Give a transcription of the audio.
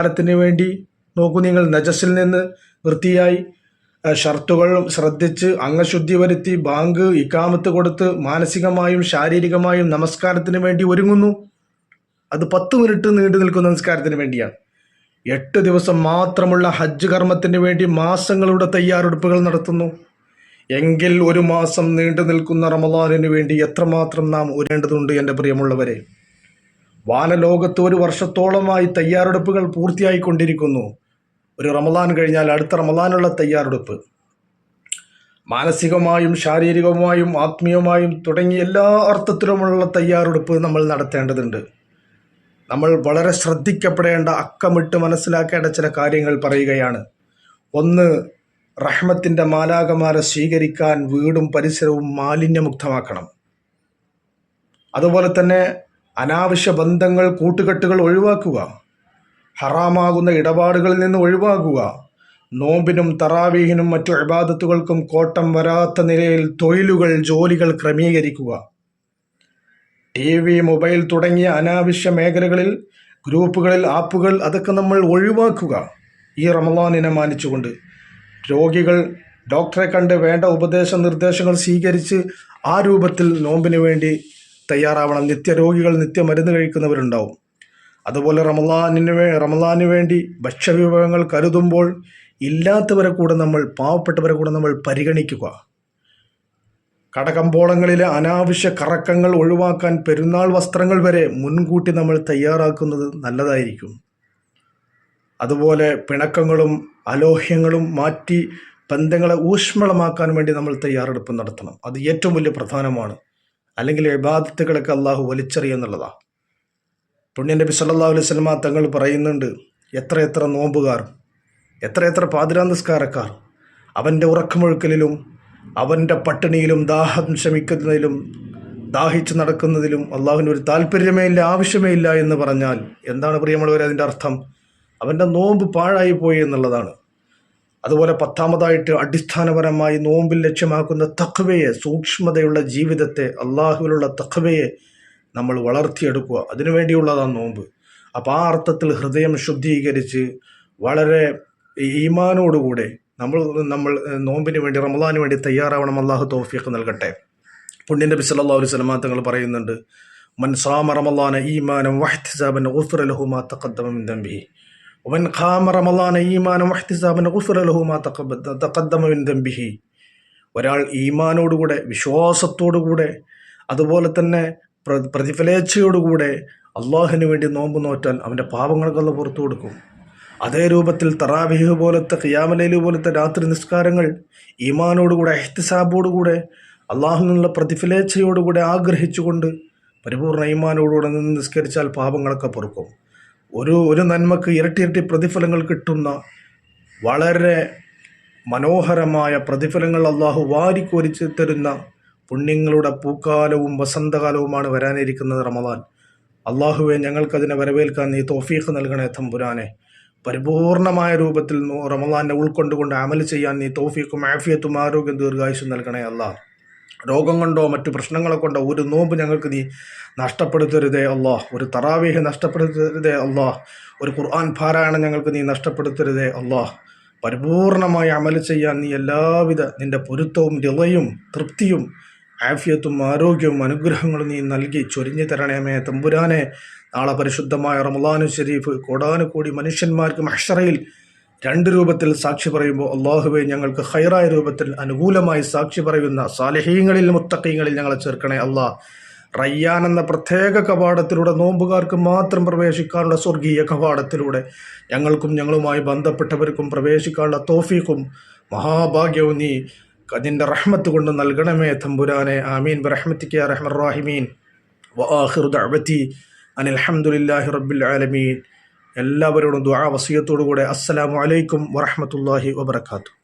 കാലത്തിന് വേണ്ടി നോക്കൂ, നിങ്ങൾ നജസിൽ നിന്ന് വൃത്തിയായി ഷർട്ടുകൾ ശ്രദ്ധിച്ച് അംഗശുദ്ധി വരുത്തി ബാങ്ക് ഇക്കാമത്ത് കൊടുത്ത് മാനസികമായും ശാരീരികമായും നമസ്കാരത്തിന് വേണ്ടി ഒരുങ്ങുന്നു. അത് 10 മിനിറ്റ് നീണ്ടു നിൽക്കുന്ന നമസ്കാരത്തിന് വേണ്ടിയാണ്. 8 ദിവസം മാത്രമുള്ള ഹജ്ജ് കർമ്മത്തിന് വേണ്ടി മാസങ്ങളുടെ തയ്യാറെടുപ്പുകൾ നടത്തുന്നു. എങ്കിൽ 1 മാസം നീണ്ടു നിൽക്കുന്ന റമദാനിന് വേണ്ടി എത്രമാത്രം നാം ഒരുങ്ങേണ്ടതുണ്ട് എൻ്റെ പ്രിയമുള്ളവരെ. വാനലോകത്ത് 1 വർഷത്തോളമായി തയ്യാറെടുപ്പുകൾ പൂർത്തിയായിക്കൊണ്ടിരിക്കുന്നു. ഒരു റമദാൻ കഴിഞ്ഞാൽ അടുത്ത റമദാനുള്ള തയ്യാറെടുപ്പ്. മാനസികമായും ശാരീരികമായും ആത്മീയമായും തുടങ്ങി എല്ലാ അർത്ഥത്തിലുമുള്ള തയ്യാറെടുപ്പ് നമ്മൾ നടത്തേണ്ടതുണ്ട്. നമ്മൾ വളരെ ശ്രദ്ധിക്കപ്പെടേണ്ട, അക്കമിട്ട് മനസ്സിലാക്കേണ്ട ചില കാര്യങ്ങൾ പറയുകയാണ്. 1, റഹ്മത്തിൻ്റെ മാലാകമാരെ സ്വീകരിക്കാൻ വീടും പരിസരവും മാലിന്യമുക്തമാക്കണം. അതുപോലെ തന്നെ അനാവശ്യ ബന്ധങ്ങൾ, കൂട്ടുകെട്ടുകൾ ഒഴിവാക്കുക. ഹറാമാകുന്ന ഇടപാടുകളിൽ നിന്ന് ഒഴിവാക്കുക. നോമ്പിനും തറാവീഹിനും മറ്റു ഇബാദത്തുകൾക്കും കോട്ടം വരാത്ത നിലയിൽ തൊഴിലുകൾ, ജോലികൾ ക്രമീകരിക്കുക. TV, മൊബൈൽ തുടങ്ങിയ അനാവശ്യ മേഖലകളിൽ, ഗ്രൂപ്പുകളിൽ, ആപ്പുകൾ അതൊക്കെ നമ്മൾ ഒഴിവാക്കുക. ഈ റമദാനിനെ മാനിച്ചുകൊണ്ട് രോഗികൾ ഡോക്ടറെ കണ്ട് വേണ്ട ഉപദേശ നിർദ്ദേശങ്ങൾ സ്വീകരിച്ച് ആ രൂപത്തിൽ നോമ്പിന് വേണ്ടി തയ്യാറാവണം. നിത്യരോഗികൾ നിത്യമരുന്ന് കഴിക്കുന്നവരുണ്ടാവും. അതുപോലെ റമദാനിന് വേണ്ടി ഭക്ഷ്യവിഭവങ്ങൾ കരുതുമ്പോൾ ഇല്ലാത്തവരെ കൂടെ നമ്മൾ, പാവപ്പെട്ടവരെ കൂടെ നമ്മൾ പരിഗണിക്കുക. കടകമ്പോളങ്ങളിലെ അനാവശ്യ കറക്കങ്ങൾ ഒഴിവാക്കാൻ പെരുന്നാൾ വസ്ത്രങ്ങൾ വരെ മുൻകൂട്ടി നമ്മൾ തയ്യാറാക്കുന്നത് നല്ലതായിരിക്കും. അതുപോലെ പിണക്കങ്ങളും അലോഹ്യങ്ങളും മാറ്റി ബന്ധങ്ങളെ ഊഷ്മളമാക്കാൻ വേണ്ടി നമ്മൾ തയ്യാറെടുപ്പ് നടത്തണം. അത് ഏറ്റവും വലിയ പ്രധാനമാണ്. അല്ലെങ്കിൽ ഇബാദത്തുകളൊക്കെ അള്ളാഹു വലിച്ചെറിയുന്നുള്ളതാണ്. പുണ്യ നബി സല്ലല്ലാഹു അലൈഹി വസല്ലം തങ്ങൾ പറയുന്നുണ്ട്, എത്രയെത്ര നോമ്പുകാർ, എത്രയെത്ര പാതിരാ നിസ്കാരക്കാർ അവൻ്റെ ഉറക്കമൊഴുക്കലിലും അവൻ്റെ പട്ടിണിയിലും ദാഹം ശമിക്കുന്നതിലും ദാഹിച്ച് നടക്കുന്നതിലും അള്ളാഹുവിന് ഒരു താല്പര്യമേ ഇല്ല, ആവശ്യമേ ഇല്ല എന്ന് പറഞ്ഞാൽ എന്താണ് പ്രിയമുള്ളവരെ അതിൻ്റെ അർത്ഥം? അവൻ്റെ നോമ്പ് പാഴായി പോയി എന്നുള്ളതാണ്. അതുപോലെ 10ാമതായിട്ട് അടിസ്ഥാനപരമായി നോമ്പിൽ ലക്ഷ്യമാക്കുന്ന തഖ്വയെ, സൂക്ഷ്മതയുള്ള ജീവിതത്തെ, അള്ളാഹുവിലുള്ള തഖ്വയെ നമ്മൾ വളർത്തിയെടുക്കുക. അതിനുവേണ്ടിയുള്ളതാണ് നോമ്പ്. അപ്പോൾ ആ അർത്ഥത്തിൽ ഹൃദയം ശുദ്ധീകരിച്ച് വളരെ ഈമാനോടുകൂടെ നമ്മൾ നോമ്പിന് വേണ്ടി, റമദാന് വേണ്ടി തയ്യാറാവണം. അള്ളാഹു തൗഫീഖ് നൽകട്ടെ. പുണ്യ നബി സല്ലല്ലാഹു അലൈഹി വസല്ലം തങ്ങൾ പറയുന്നുണ്ട്, മൻ സാമ റമദാന ഈമാനൻ വഹ്തിസാബൻ ഗുഫിറ ലഹു മാ തഖദ്ദമ മിൻ ദംബിഹി വമൻ ഖാമ റമദാന ഈമാനൻ വഹ്തിസാബൻ ഗുഫിറ ലഹു മാ തഖദ്ദമ മിൻ ദംബിഹി. ഒരാൾ ഈമാനോടുകൂടെ, വിശ്വാസത്തോടുകൂടെ, അതുപോലെ തന്നെ പ്രതിഫലേച്ഛയോടുകൂടെ അള്ളാഹുവിന് വേണ്ടി നോമ്പ് നോറ്റാൽ അവൻ്റെ പാപങ്ങൾക്കുള്ള പുറത്തു കൊടുക്കും. അതേ രൂപത്തിൽ തറാവീഹ് പോലത്തെ, ഖിയാമുൽ ലൈൽ പോലത്തെ രാത്രി നിസ്കാരങ്ങൾ ഈമാനോടുകൂടെ, ഇഹ്തിസാബോടുകൂടെ, അള്ളാഹുവിനുള്ള പ്രതിഫലേച്ഛയോടുകൂടെ ആഗ്രഹിച്ചുകൊണ്ട് പരിപൂർണ്ണ ഈമാനോടുകൂടെ നിന്ന് നിസ്കരിച്ചാൽ പാപങ്ങളൊക്കെ പൊറുക്കും. ഒരു നന്മക്ക് ഇരട്ടി പ്രതിഫലങ്ങൾ കിട്ടുന്ന വളരെ മനോഹരമായ പ്രതിഫലങ്ങൾ അള്ളാഹു വാരിക്കോരിച്ച് തരുന്ന പുണ്യങ്ങളുടെ പൂക്കാലവും വസന്തകാലവുമാണ് വരാനിരിക്കുന്നത് റമദാൻ. അള്ളാഹുവെ, ഞങ്ങൾക്കതിനെ വരവേൽക്കാൻ നീ തൗഫീഖ് നൽകണേ തമ്പുരാനെ. പരിപൂർണമായ രൂപത്തിൽ റമദാനെ ഉൾക്കൊണ്ടുകൊണ്ട് അമൽ ചെയ്യാൻ നീ തൗഫീഖും ആഫിയത്തും ആരോഗ്യം ദീർഘായുസ്സും നൽകണേ അല്ലാഹ്. രോഗം കൊണ്ടോ മറ്റു പ്രശ്നങ്ങളെ കൊണ്ടോ ഒരു നോമ്പ് ഞങ്ങൾക്ക് നീ നഷ്ടപ്പെടുത്തരുതേ അല്ലാഹ്. ഒരു തറാവീഹ് നഷ്ടപ്പെടുത്തരുതേ അല്ലാഹ്. ഒരു ഖുർആൻ പാരായണം ഞങ്ങൾക്ക് നീ നഷ്ടപ്പെടുത്തരുതേ അല്ലാഹ്. പരിപൂർണമായി അമൽ ചെയ്യാൻ നീ എല്ലാവിധ നിൻ്റെ പൊരുത്തവും റിളയും തൃപ്തിയും ആഫിയത്തും ആരോഗ്യവും അനുഗ്രഹങ്ങളും നീ നൽകി ചൊരിഞ്ഞു തരണമേ തമ്പുരാനെ. നാളെ പരിശുദ്ധമായ റമദാനു ശരീഫ് കോടാനുകോടി മനുഷ്യന്മാർക്ക് മഹ്ശറയിൽ 2 രൂപത്തിൽ സാക്ഷി പറയുമ്പോൾ അള്ളാഹുവെ, ഞങ്ങൾക്ക് ഖൈറായ രൂപത്തിൽ അനുകൂലമായി സാക്ഷി പറയുന്ന സാലിഹീങ്ങളിൽ, മുത്തഖീങ്ങളിൽ ഞങ്ങളെ ചേർക്കണേ അല്ലാഹ്. റയ്യാൻ എന്ന പ്രത്യേക കവാടത്തിലൂടെ, നോമ്പുകാർക്ക് മാത്രം പ്രവേശിക്കാനുള്ള സ്വർഗീയ കവാടത്തിലൂടെ ഞങ്ങൾക്കും ഞങ്ങളുമായി ബന്ധപ്പെട്ടവർക്കും പ്രവേശിക്കാനുള്ള തൗഫീഖും മഹാഭാഗ്യവും നീ നിന്റെ റഹ്മത്ത് കൊണ്ട് നൽകണമേ തമ്പുരാനെ. ആമീൻ ബിറഹ്മതിക യാ അർഹമർ റഹീമീൻ. വആഖിറു ദഅവതി അനിൽ ഹംദുലില്ലാഹി റബ്ബിൽ ആലമീൻ. എല്ലാവരോടും ദുആ വസിയത്തോടുകൂടെ അസ്സലാമു അലൈക്കും വറഹ്മത്തുള്ളാഹി വബറകാതുഹു.